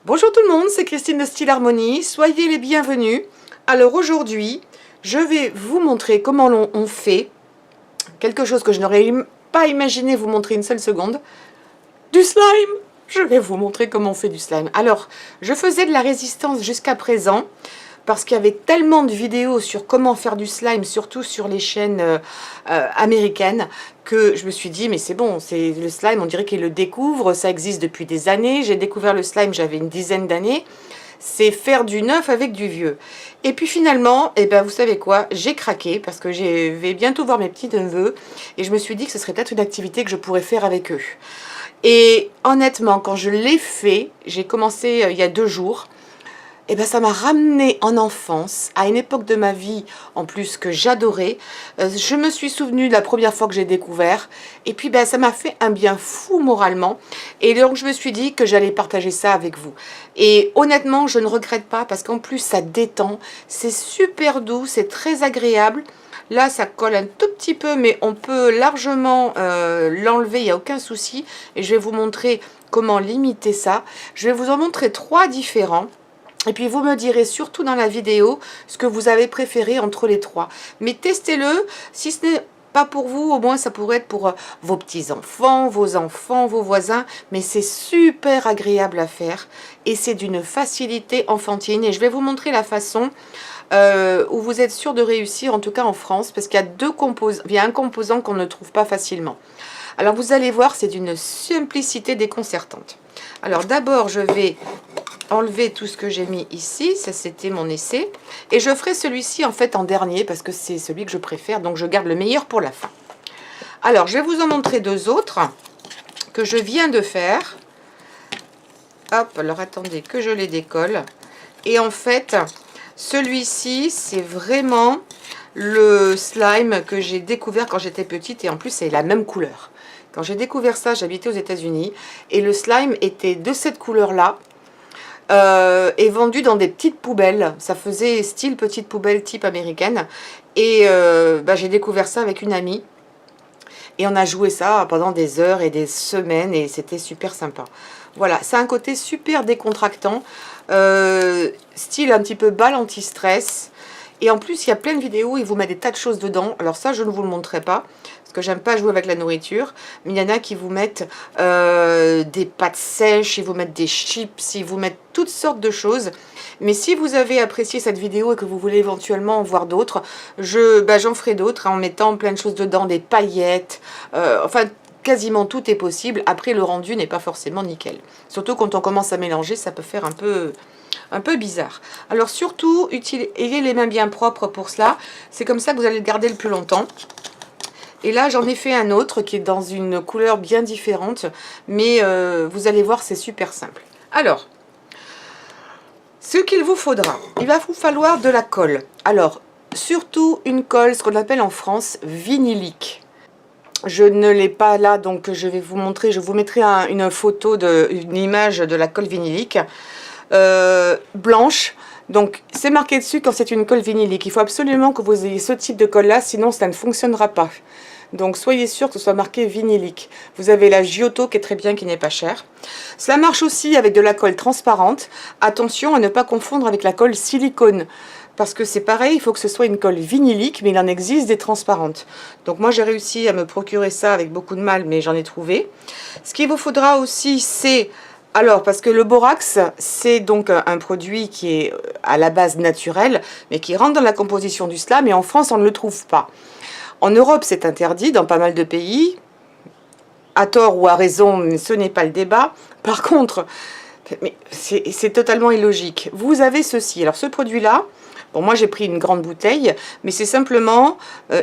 Bonjour tout le monde, c'est Christine de Style Harmonie, soyez les bienvenus. Alors aujourd'hui, je vais vous montrer comment on fait quelque chose que je n'aurais pas imaginé vous montrer une seule seconde, du slime. Je vais vous montrer comment on fait du slime. Alors, je faisais de la résistance jusqu'à présent, parce qu'il y avait tellement de vidéos sur comment faire du slime, surtout sur les chaînes américaines, que je me suis dit, mais c'est bon, c'est le slime, on dirait qu'ils le découvrent, ça existe depuis des années. J'ai découvert le slime, j'avais une dizaine d'années. C'est faire du neuf avec du vieux. Et puis finalement, eh ben, vous savez quoi, j'ai craqué, parce que je vais bientôt voir mes petits-neveux, et je me suis dit que ce serait peut-être une activité que je pourrais faire avec eux. Et honnêtement, quand je l'ai fait, j'ai commencé il y a 2 jours, et ben ça m'a ramené en enfance, à une époque de ma vie en plus que j'adorais. Je me suis souvenue de la première fois que j'ai découvert, et puis ben ça m'a fait un bien fou moralement, et donc je me suis dit que j'allais partager ça avec vous. Et honnêtement, je ne regrette pas, parce qu'en plus ça détend, c'est super doux, c'est très agréable. Là, ça colle un tout petit peu, mais on peut largement l'enlever, il n'y a aucun souci. Et je vais vous montrer comment limiter ça. Je vais vous en montrer 3 différents. Et puis vous me direz surtout dans la vidéo ce que vous avez préféré entre les 3. Mais testez-le, si ce n'est pas pour vous, au moins ça pourrait être pour vos petits-enfants, vos voisins. Mais c'est super agréable à faire et c'est d'une facilité enfantine. Et je vais vous montrer la façon où vous êtes sûr de réussir, en tout cas en France, parce qu'il y a il y a un composant qu'on ne trouve pas facilement. Alors vous allez voir, c'est d'une simplicité déconcertante. Alors d'abord, je vais enlever tout ce que j'ai mis ici, ça c'était mon essai, et je ferai celui-ci en fait en dernier parce que c'est celui que je préfère, donc je garde le meilleur pour la fin. Alors je vais vous en montrer 2 autres que je viens de faire. Hop, alors attendez que je les décolle. Et en fait, celui-ci c'est vraiment le slime que j'ai découvert quand j'étais petite, et en plus c'est la même couleur. Quand j'ai découvert ça, j'habitais aux États-Unis et le slime était de cette couleur-là. Est vendu dans des petites poubelles. Ça faisait style petite poubelle type américaine. Et bah, j'ai découvert ça avec une amie. Et on a joué ça pendant des heures et des semaines. Et c'était super sympa. Voilà, c'est un côté super décontractant. Style un petit peu balle anti-stress. Et en plus, il y a plein de vidéos où ils vous mettent des tas de choses dedans. Alors ça, je ne vous le montrerai pas, parce que j'aime pas jouer avec la nourriture. Mais il y en a qui vous mettent des pâtes sèches, ils vous mettent des chips, ils vous mettent toutes sortes de choses. Mais si vous avez apprécié cette vidéo et que vous voulez éventuellement en voir d'autres, j'en ferai d'autres en mettant plein de choses dedans, des paillettes, enfin quasiment tout est possible. Après, le rendu n'est pas forcément nickel. Surtout quand on commence à mélanger, ça peut faire un peu bizarre. Alors surtout, ayez les mains bien propres pour cela. C'est comme ça que vous allez le garder le plus longtemps. Et là, j'en ai fait un autre qui est dans une couleur bien différente. Mais vous allez voir, c'est super simple. Alors, ce qu'il vous faudra, il va vous falloir de la colle. Alors, surtout une colle, ce qu'on appelle en France, vinylique. Je ne l'ai pas là, donc je vais vous montrer. Je vous mettrai une photo, une image de la colle vinylique. Blanche, donc c'est marqué dessus quand c'est une colle vinylique. Il faut absolument que vous ayez ce type de colle là, sinon ça ne fonctionnera pas. Donc soyez sûr que ce soit marqué vinylique. Vous avez la Giotto qui est très bien, qui n'est pas chère. Cela marche aussi avec de la colle transparente. Attention à ne pas confondre avec la colle silicone, parce que c'est pareil, il faut que ce soit une colle vinylique, mais il en existe des transparentes. Donc moi j'ai réussi à me procurer ça avec beaucoup de mal, mais j'en ai trouvé. Ce qu'il vous faudra aussi, c'est... Alors, parce que le borax, c'est donc un produit qui est à la base naturel, mais qui rentre dans la composition du slime, et en France, on ne le trouve pas. En Europe, c'est interdit dans pas mal de pays, à tort ou à raison, mais ce n'est pas le débat. Par contre, c'est totalement illogique. Vous avez ceci. Alors, ce produit-là, bon, moi j'ai pris une grande bouteille, mais c'est simplement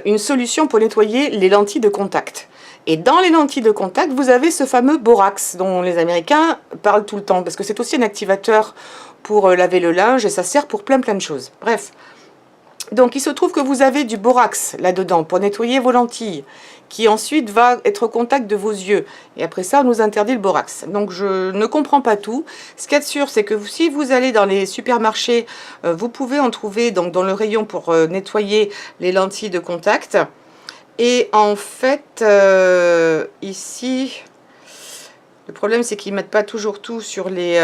une solution pour nettoyer les lentilles de contact. Et dans les lentilles de contact, vous avez ce fameux borax dont les Américains parlent tout le temps, parce que c'est aussi un activateur pour laver le linge et ça sert pour plein de choses. Bref, donc il se trouve que vous avez du borax là-dedans pour nettoyer vos lentilles, qui ensuite va être au contact de vos yeux. Et après ça, on nous interdit le borax. Donc je ne comprends pas tout. Ce qu'il y a de sûr, c'est que si vous allez dans les supermarchés, vous pouvez en trouver donc, dans le rayon pour nettoyer les lentilles de contact. Et en fait, ici, le problème c'est qu'ils ne mettent pas toujours tout sur les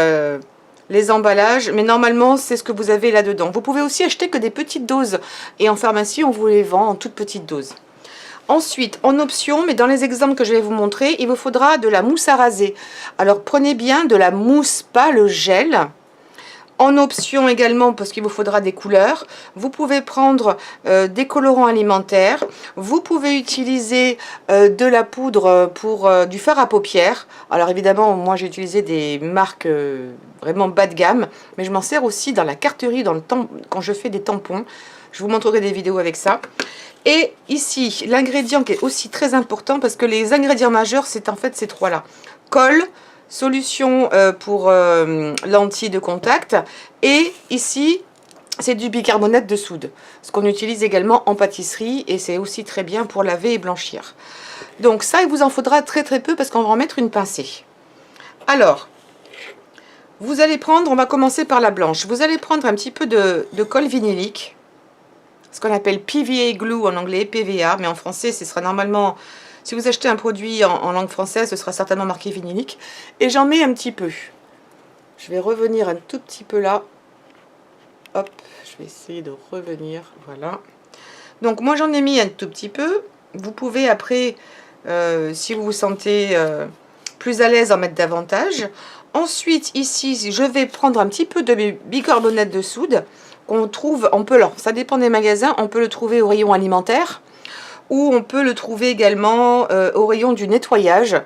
les emballages, mais normalement c'est ce que vous avez là-dedans. Vous pouvez aussi acheter que des petites doses, et en pharmacie on vous les vend en toutes petites doses. Ensuite, en option, mais dans les exemples que je vais vous montrer, il vous faudra de la mousse à raser. Alors prenez bien de la mousse, pas le gel. En option également, parce qu'il vous faudra des couleurs, vous pouvez prendre des colorants alimentaires. Vous pouvez utiliser de la poudre pour du fard à paupières. Alors évidemment, moi j'ai utilisé des marques vraiment bas de gamme, mais je m'en sers aussi dans la carterie, quand je fais des tampons. Je vous montrerai des vidéos avec ça. Et ici, l'ingrédient qui est aussi très important, parce que les ingrédients majeurs, c'est en fait ces trois-là. Colle, solution pour lentilles de contact, et ici, c'est du bicarbonate de soude, ce qu'on utilise également en pâtisserie, et c'est aussi très bien pour laver et blanchir. Donc ça, il vous en faudra très très peu, parce qu'on va en mettre une pincée. Alors, vous allez prendre, on va commencer par la blanche, vous allez prendre un petit peu de colle vinylique, ce qu'on appelle PVA glue en anglais, PVA, mais en français ce sera normalement, si vous achetez un produit en langue française, ce sera certainement marqué vinylique. Et j'en mets un petit peu. Je vais revenir un tout petit peu là. Hop, je vais essayer de revenir, voilà. Donc moi j'en ai mis un tout petit peu. Vous pouvez après, si vous vous sentez plus à l'aise, en mettre davantage. Ensuite ici, je vais prendre un petit peu de bicarbonate de soude. On trouve, ça dépend des magasins, on peut le trouver au rayon alimentaire ou on peut le trouver également au rayon du nettoyage.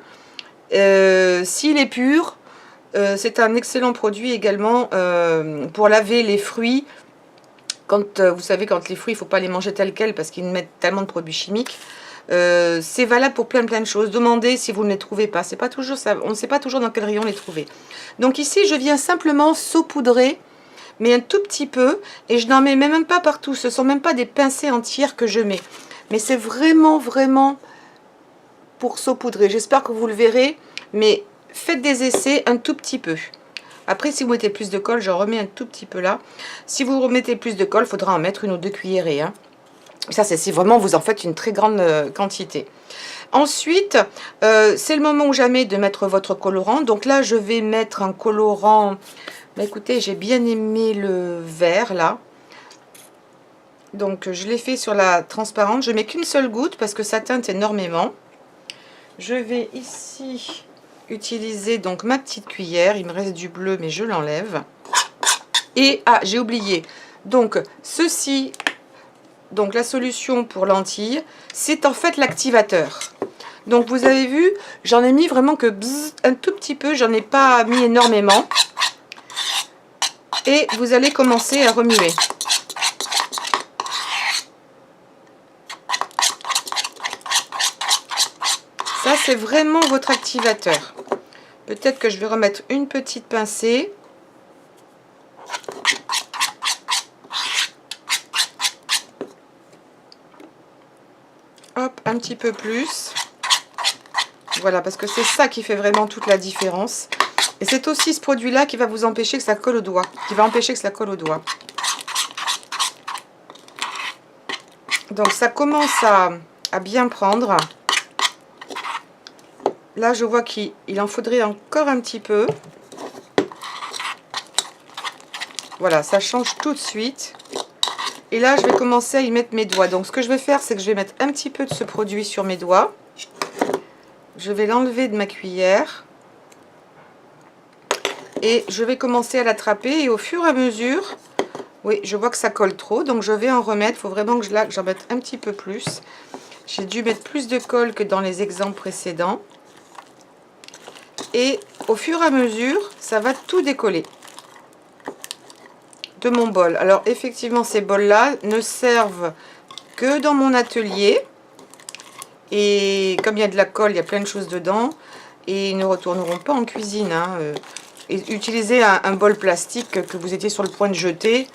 S'il est pur, c'est un excellent produit également pour laver les fruits. Quand vous savez, quand les fruits, il ne faut pas les manger tels quels parce qu'ils mettent tellement de produits chimiques. C'est valable pour plein de choses. Demandez si vous ne les trouvez pas. C'est pas toujours ça, on ne sait pas toujours dans quel rayon les trouver. Donc ici, je viens simplement saupoudrer, mais un tout petit peu, et je n'en mets même pas partout, ce ne sont même pas des pincées entières que je mets, mais c'est vraiment pour saupoudrer. J'espère que vous le verrez, mais faites des essais un tout petit peu. Après, si vous mettez plus de colle, j'en remets un tout petit peu là. Si vous remettez plus de colle, il faudra en mettre 1 ou 2 cuillerées, hein. Ça, c'est si vraiment vous en faites une très grande quantité. Ensuite, c'est le moment ou jamais de mettre votre colorant. Donc là, je vais mettre un colorant. Bah, écoutez, j'ai bien aimé le vert là. Donc je l'ai fait sur la transparente. Je mets qu'une seule goutte parce que ça teinte énormément. Je vais ici utiliser donc ma petite cuillère. Il me reste du bleu mais je l'enlève. Et j'ai oublié. Donc ceci, donc la solution pour lentilles, c'est en fait l'activateur. Donc vous avez vu, j'en ai mis vraiment que un tout petit peu. J'en ai pas mis énormément. Et vous allez commencer à remuer. Ça, c'est vraiment votre activateur. Peut-être que je vais remettre une petite pincée. Hop, un petit peu plus. Voilà, parce que c'est ça qui fait vraiment toute la différence. Et c'est aussi ce produit-là qui va vous empêcher que ça colle au doigt. Qui va empêcher que ça colle au doigt. Donc ça commence à bien prendre. Là, je vois qu'il en faudrait encore un petit peu. Voilà, ça change tout de suite. Et là, je vais commencer à y mettre mes doigts. Donc ce que je vais faire, c'est que je vais mettre un petit peu de ce produit sur mes doigts. Je vais l'enlever de ma cuillère. Et je vais commencer à l'attraper et au fur et à mesure, oui, je vois que ça colle trop, donc je vais en remettre. Il faut vraiment que j'en mette un petit peu plus. J'ai dû mettre plus de colle que dans les exemples précédents. Et au fur et à mesure, ça va tout décoller de mon bol. Alors effectivement, ces bols-là ne servent que dans mon atelier. Et comme il y a de la colle, il y a plein de choses dedans. Et ils ne retourneront pas en cuisine, hein. Et utilisez un bol plastique que vous étiez sur le point de jeter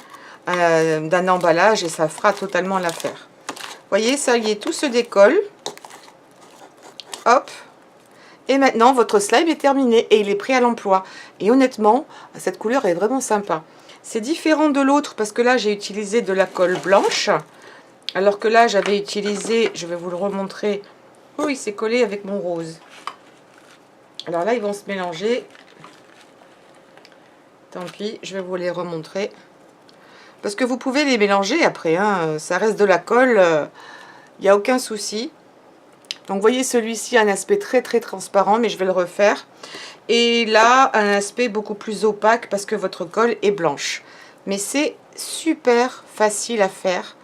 d'un emballage et ça fera totalement l'affaire. Voyez, ça y est, tout se décolle. Hop. Et maintenant, votre slime est terminé et il est prêt à l'emploi. Et honnêtement, cette couleur est vraiment sympa. C'est différent de l'autre parce que là, j'ai utilisé de la colle blanche. Alors que là, j'avais utilisé, je vais vous le remontrer. Oh, il s'est collé avec mon rose. Alors là, ils vont se mélanger. Tant pis, je vais vous les remontrer. Parce que vous pouvez les mélanger après, hein, ça reste de la colle, il n'y a aucun souci. Donc vous voyez, celui-ci a un aspect très très transparent, mais je vais le refaire. Et là, un aspect beaucoup plus opaque parce que votre colle est blanche. Mais c'est super facile à faire.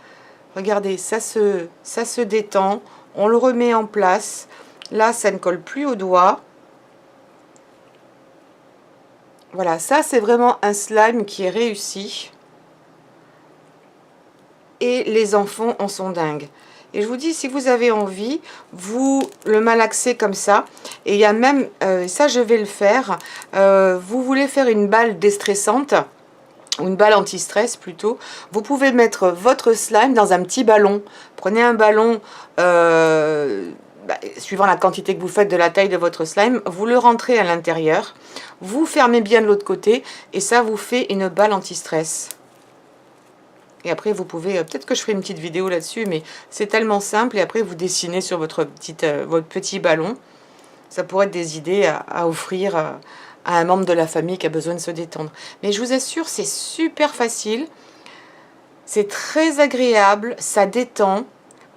Regardez, ça se détend, on le remet en place. Là, ça ne colle plus au doigt. Voilà, ça c'est vraiment un slime qui est réussi. Et les enfants en sont dingues. Et je vous dis, si vous avez envie, vous le malaxez comme ça. Et il y a même, ça je vais le faire, vous voulez faire une balle déstressante, ou une balle anti-stress plutôt, vous pouvez mettre votre slime dans un petit ballon. Prenez un ballon, suivant la quantité que vous faites de la taille de votre slime, vous le rentrez à l'intérieur, vous fermez bien de l'autre côté, et ça vous fait une balle anti-stress. Et après, vous pouvez, peut-être que je ferai une petite vidéo là-dessus, mais c'est tellement simple. Et après, vous dessinez sur votre petit ballon. Ça pourrait être des idées à offrir à un membre de la famille qui a besoin de se détendre. Mais je vous assure, c'est super facile. C'est très agréable, ça détend.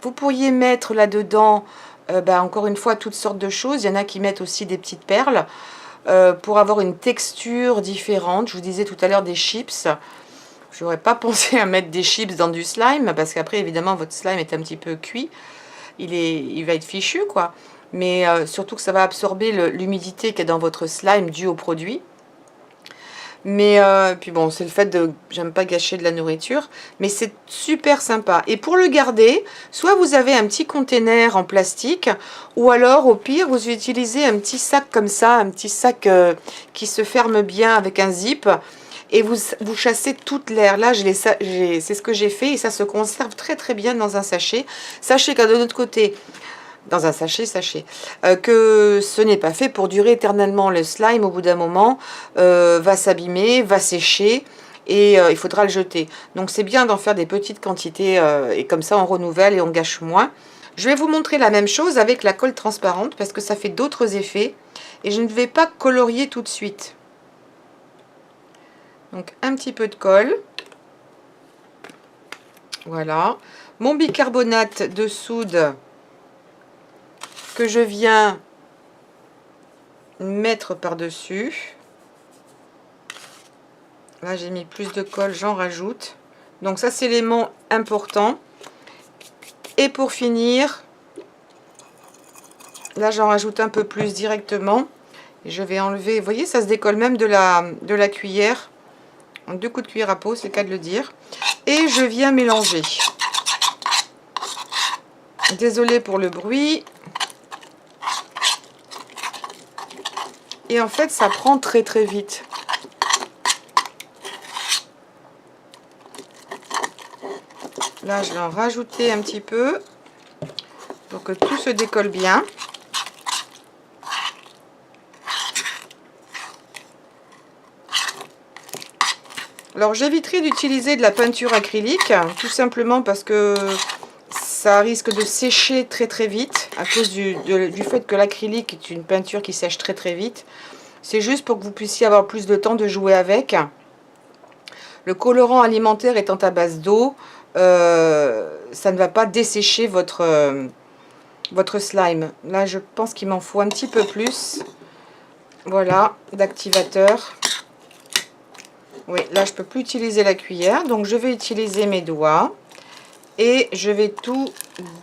Vous pourriez mettre là-dedans, encore une fois, toutes sortes de choses. Il y en a qui mettent aussi des petites perles pour avoir une texture différente. Je vous disais tout à l'heure des chips. Je n'aurais pas pensé à mettre des chips dans du slime, parce qu'après, évidemment, votre slime est un petit peu cuit. Il va être fichu, quoi. Mais surtout que ça va absorber l'humidité qu'il y a dans votre slime due au produit. Mais puis bon, c'est le fait de... J'aime pas gâcher de la nourriture, mais c'est super sympa. Et pour le garder, soit vous avez un petit container en plastique, ou alors, au pire, vous utilisez un petit sac comme ça, un petit sac qui se ferme bien avec un zip, et vous chassez toute l'air. Là, c'est ce que j'ai fait, et ça se conserve très très bien dans un sachet. Sachez qu'à de l'autre côté, dans un sachet, que ce n'est pas fait pour durer éternellement. Le slime, au bout d'un moment, va s'abîmer, va sécher, et il faudra le jeter. Donc c'est bien d'en faire des petites quantités, et comme ça on renouvelle et on gâche moins. Je vais vous montrer la même chose avec la colle transparente, parce que ça fait d'autres effets, et je ne vais pas colorier tout de suite. Donc un petit peu de colle. Voilà. Mon bicarbonate de soude que je viens mettre par-dessus. Là, j'ai mis plus de colle, j'en rajoute. Donc ça, c'est l'élément important. Et pour finir, là, j'en rajoute un peu plus directement. Et je vais enlever, vous voyez, ça se décolle même de la cuillère. En 2 coups de cuillère à peau, c'est le cas de le dire. Et je viens mélanger. Désolée pour le bruit. Et en fait, ça prend très très vite. Là, je vais en rajouter un petit peu pour que tout se décolle bien. Alors, j'éviterai d'utiliser de la peinture acrylique, tout simplement parce que ça risque de sécher très très vite à cause du fait que l'acrylique est une peinture qui sèche très très vite. C'est juste pour que vous puissiez avoir plus de temps de jouer avec. Le colorant alimentaire étant à base d'eau, ça ne va pas dessécher votre slime. Là, je pense qu'il m'en faut un petit peu plus. Voilà, d'activateur. Oui, là, je ne peux plus utiliser la cuillère, donc je vais utiliser mes doigts. Et je vais tout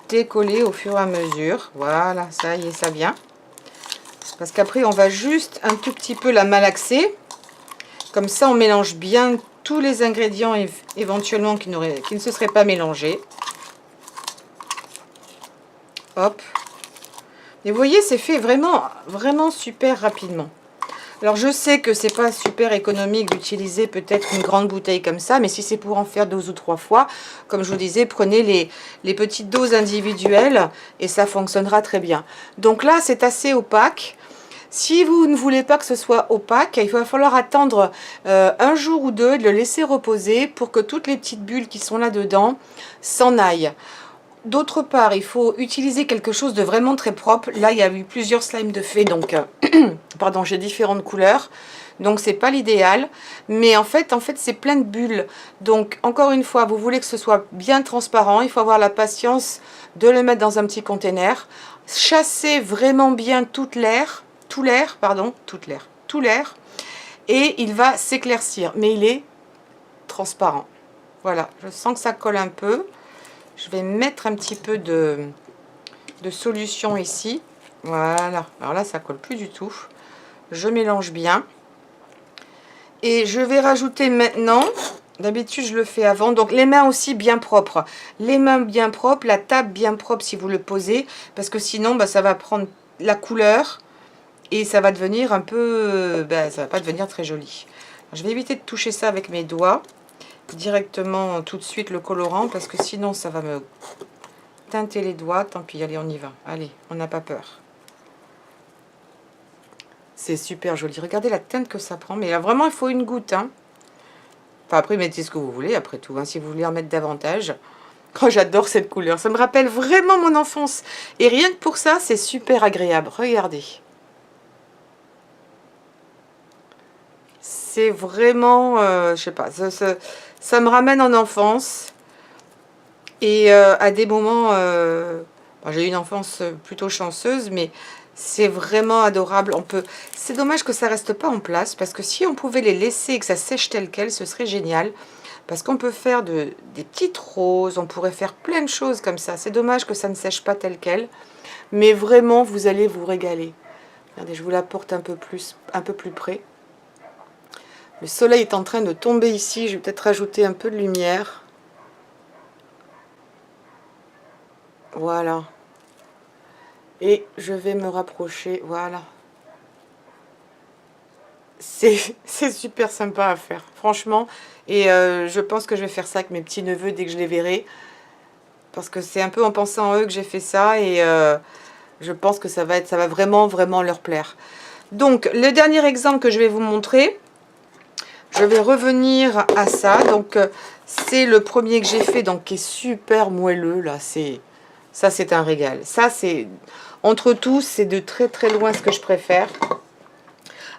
décoller au fur et à mesure. Voilà, ça y est, ça vient. Parce qu'après, on va juste un tout petit peu la malaxer. Comme ça, on mélange bien tous les ingrédients éventuellement qui ne se seraient pas mélangés. Hop. Et vous voyez, c'est fait vraiment, vraiment super rapidement. Alors, je sais que c'est pas super économique d'utiliser peut-être une grande bouteille comme ça, mais si c'est pour en faire 2 ou 3 fois, comme je vous disais, prenez les petites doses individuelles et ça fonctionnera très bien. Donc là, c'est assez opaque. Si vous ne voulez pas que ce soit opaque, il va falloir attendre un jour ou deux, de le laisser reposer pour que toutes les petites bulles qui sont là-dedans s'en aillent. D'autre part, il faut utiliser quelque chose de vraiment très propre. Là, il y a eu plusieurs slimes de fée, donc pardon, j'ai différentes couleurs. Donc c'est pas l'idéal, mais en fait c'est plein de bulles. Donc encore une fois, vous voulez que ce soit bien transparent, il faut avoir la patience de le mettre dans un petit container. Chasser vraiment bien tout l'air, et il va s'éclaircir, mais il est transparent. Voilà, je sens que ça colle un peu. Je vais mettre un petit peu de solution ici. Voilà, alors là ça colle plus du tout. Je mélange bien. Et je vais rajouter maintenant, d'habitude je le fais avant, donc les mains aussi bien propres. Les mains bien propres, la table bien propre si vous le posez, parce que sinon ça va prendre la couleur et ça va devenir un peu, ça va pas devenir très joli. Alors, je vais éviter de toucher ça avec mes doigts, directement tout de suite le colorant, parce que sinon ça va me teinter les doigts. Tant pis, allez on y va, allez, on n'a pas peur. C'est super joli. Regardez la teinte que ça prend. Mais là, vraiment, il faut une goutte. Hein. Enfin, après, mettez ce que vous voulez, après tout. Hein, si vous voulez en mettre davantage. Oh, j'adore cette couleur. Ça me rappelle vraiment mon enfance. Et rien que pour ça, c'est super agréable. Regardez. C'est vraiment... je sais pas. Ça me ramène en enfance. Et à des moments... j'ai eu une enfance plutôt chanceuse, mais... C'est vraiment adorable. C'est dommage que ça reste pas en place, parce que si on pouvait les laisser et que ça sèche tel quel, ce serait génial. Parce qu'on peut faire des petites roses, on pourrait faire plein de choses comme ça. C'est dommage que ça ne sèche pas tel quel. Mais vraiment, vous allez vous régaler. Regardez, je vous la porte un peu plus près. Le soleil est en train de tomber ici. Je vais peut-être rajouter un peu de lumière. Voilà. Et je vais me rapprocher, voilà. C'est super sympa à faire, franchement. Et je pense que je vais faire ça avec mes petits-neveux dès que je les verrai. Parce que c'est un peu en pensant en eux que j'ai fait ça. Et je pense que ça va vraiment, vraiment leur plaire. Donc, le dernier exemple que je vais vous montrer, je vais revenir à ça. Donc, c'est le premier que j'ai fait, donc qui est super moelleux, là. Ça, c'est un régal. Ça, c'est... Entre tous, c'est de très très loin ce que je préfère.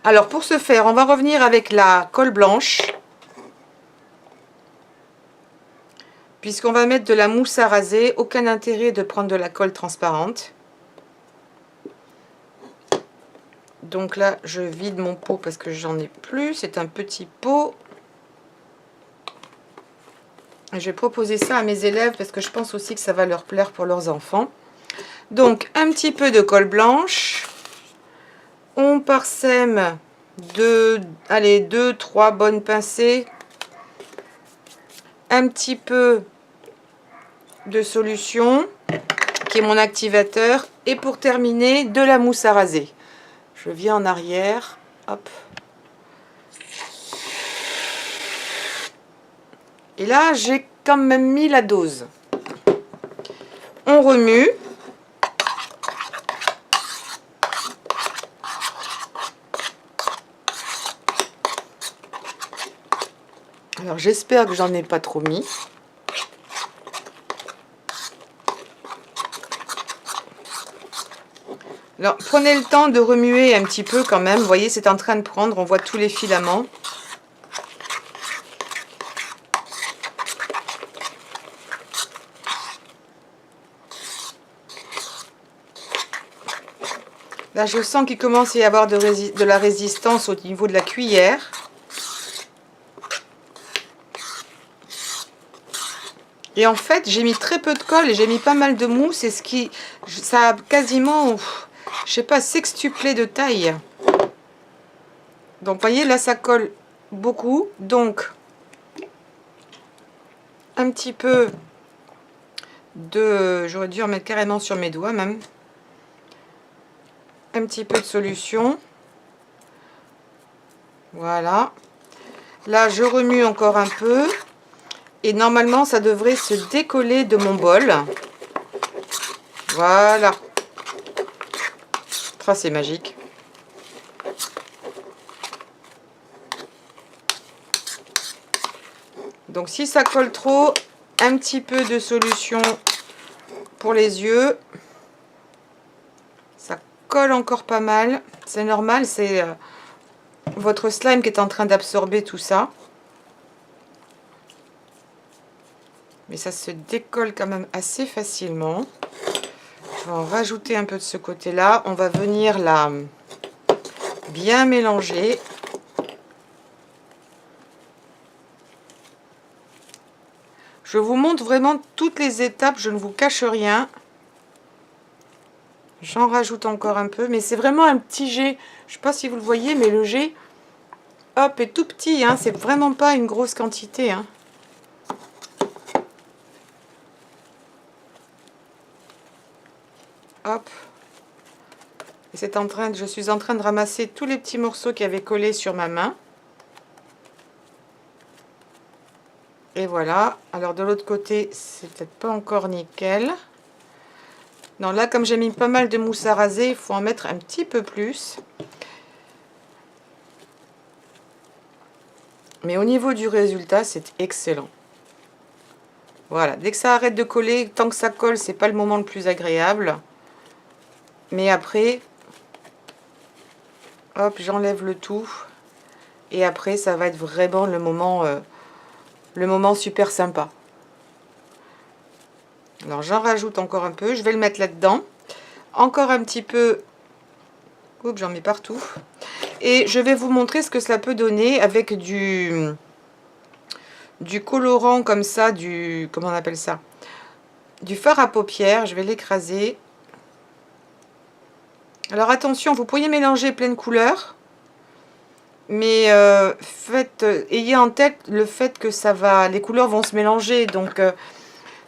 Alors pour ce faire, on va revenir avec la colle blanche. Puisqu'on va mettre de la mousse à raser, aucun intérêt de prendre de la colle transparente. Donc là, je vide mon pot parce que j'en ai plus. C'est un petit pot. Je vais proposer ça à mes élèves parce que je pense aussi que ça va leur plaire pour leurs enfants. Donc, un petit peu de colle blanche. On parsème de, allez, 2-3 bonnes pincées. Un petit peu de solution, qui est mon activateur. Et pour terminer, de la mousse à raser. Je viens en arrière. Hop. Et là, j'ai quand même mis la dose. On remue. Alors j'espère que j'en ai pas trop mis. Alors prenez le temps de remuer un petit peu quand même. Vous voyez, c'est en train de prendre. On voit tous les filaments. Là, je sens qu'il commence à y avoir de la résistance au niveau de la cuillère. Et en fait, j'ai mis très peu de colle et j'ai mis pas mal de mousse. Et ça a quasiment, je sais pas, sextuplé de taille. Donc, vous voyez, là, ça colle beaucoup. Donc, un petit peu de... J'aurais dû en mettre carrément sur mes doigts, même. Un petit peu de solution. Voilà. Là, je remue encore un peu. Et normalement, ça devrait se décoller de mon bol. Voilà. Ça, c'est magique. Donc, si ça colle trop, un petit peu de solution pour les yeux. Ça colle encore pas mal. C'est normal, c'est votre slime qui est en train d'absorber tout ça. Mais ça se décolle quand même assez facilement. Je vais en rajouter un peu de ce côté-là. On va venir là bien mélanger. Je vous montre vraiment toutes les étapes, je ne vous cache rien. J'en rajoute encore un peu, mais c'est vraiment un petit jet. Je ne sais pas si vous le voyez, mais le jet, hop, est tout petit. Hein. C'est vraiment pas une grosse quantité. Hein. Hop. Et c'est en train je suis en train de ramasser tous les petits morceaux qui avaient collé sur ma main. Et voilà. Alors de l'autre côté, c'est peut-être pas encore nickel. Non, là, comme j'ai mis pas mal de mousse à raser, il faut en mettre un petit peu plus. Mais au niveau du résultat, c'est excellent. Voilà, dès que ça arrête de coller, tant que ça colle, c'est pas le moment le plus agréable. Mais après, hop, j'enlève le tout. Et après, ça va être vraiment le moment super sympa. Alors j'en rajoute encore un peu, je vais le mettre là-dedans. Encore un petit peu. Oups, j'en mets partout. Et je vais vous montrer ce que cela peut donner avec du colorant comme ça, comment on appelle ça? Du fard à paupières. Je vais l'écraser. Alors attention, vous pourriez mélanger plein de couleurs. Mais ayez en tête le fait que les couleurs vont se mélanger. Donc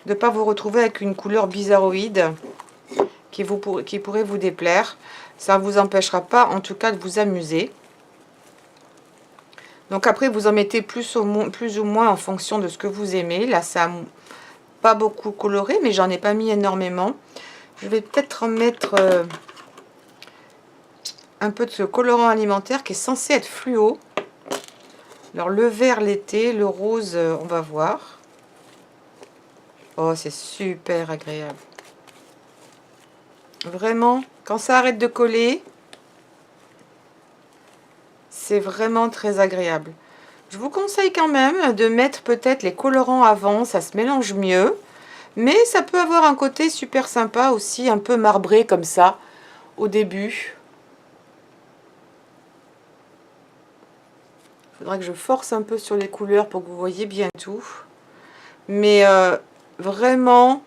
de ne pas vous retrouver avec une couleur bizarroïde qui pourrait vous déplaire. Ça ne vous empêchera pas en tout cas de vous amuser. Donc après vous en mettez plus ou moins en fonction de ce que vous aimez. Là ça n'a pas beaucoup coloré, mais j'en ai pas mis énormément. Je vais peut-être en mettre un peu de ce colorant alimentaire qui est censé être fluo. Alors le vert l'été, le rose on va voir. Oh, c'est super agréable. Vraiment, quand ça arrête de coller, c'est vraiment très agréable. Je vous conseille quand même de mettre peut-être les colorants avant, ça se mélange mieux. Mais ça peut avoir un côté super sympa aussi, un peu marbré comme ça, au début. Il faudra que je force un peu sur les couleurs pour que vous voyez bien tout. Mais vraiment,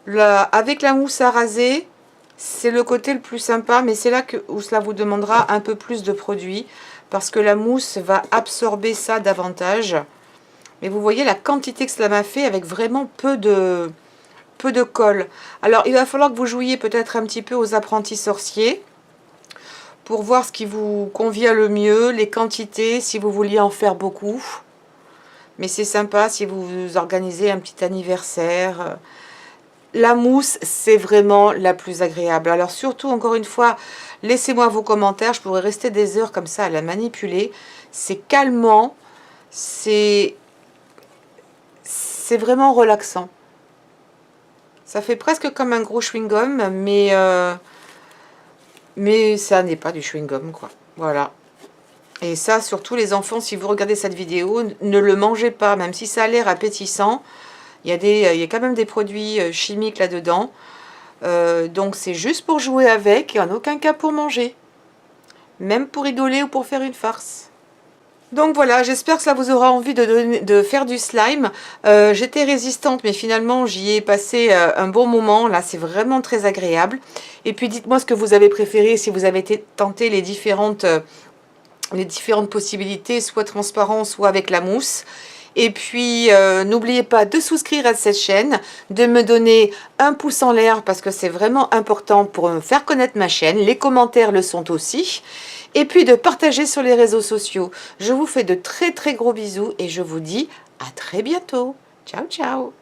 avec la mousse à raser, c'est le côté le plus sympa, mais c'est là où cela vous demandera un peu plus de produit, parce que la mousse va absorber ça davantage. Mais vous voyez la quantité que cela m'a fait avec vraiment peu de colle. Alors il va falloir que vous jouiez peut-être un petit peu aux apprentis sorciers, pour voir ce qui vous convient le mieux, les quantités, si vous vouliez en faire beaucoup. Mais c'est sympa si vous organisez un petit anniversaire. La mousse, c'est vraiment la plus agréable. Alors surtout, encore une fois, laissez-moi vos commentaires. Je pourrais rester des heures comme ça à la manipuler. C'est calmant. C'est vraiment relaxant. Ça fait presque comme un gros chewing-gum, mais ça n'est pas du chewing-gum, quoi. Voilà. Et ça, surtout les enfants, si vous regardez cette vidéo, ne le mangez pas, même si ça a l'air appétissant. Il y a quand même des produits chimiques là-dedans. Donc c'est juste pour jouer avec et en aucun cas pour manger. Même pour rigoler ou pour faire une farce. Donc voilà, j'espère que ça vous aura envie de faire du slime. J'étais résistante, mais finalement j'y ai passé un bon moment. Là, c'est vraiment très agréable. Et puis dites-moi ce que vous avez préféré, si vous avez tenté les différentes possibilités, soit transparent, soit avec la mousse. Et puis, n'oubliez pas de souscrire à cette chaîne, de me donner un pouce en l'air parce que c'est vraiment important pour me faire connaître ma chaîne. Les commentaires le sont aussi. Et puis de partager sur les réseaux sociaux. Je vous fais de très très gros bisous et je vous dis à très bientôt. Ciao, ciao!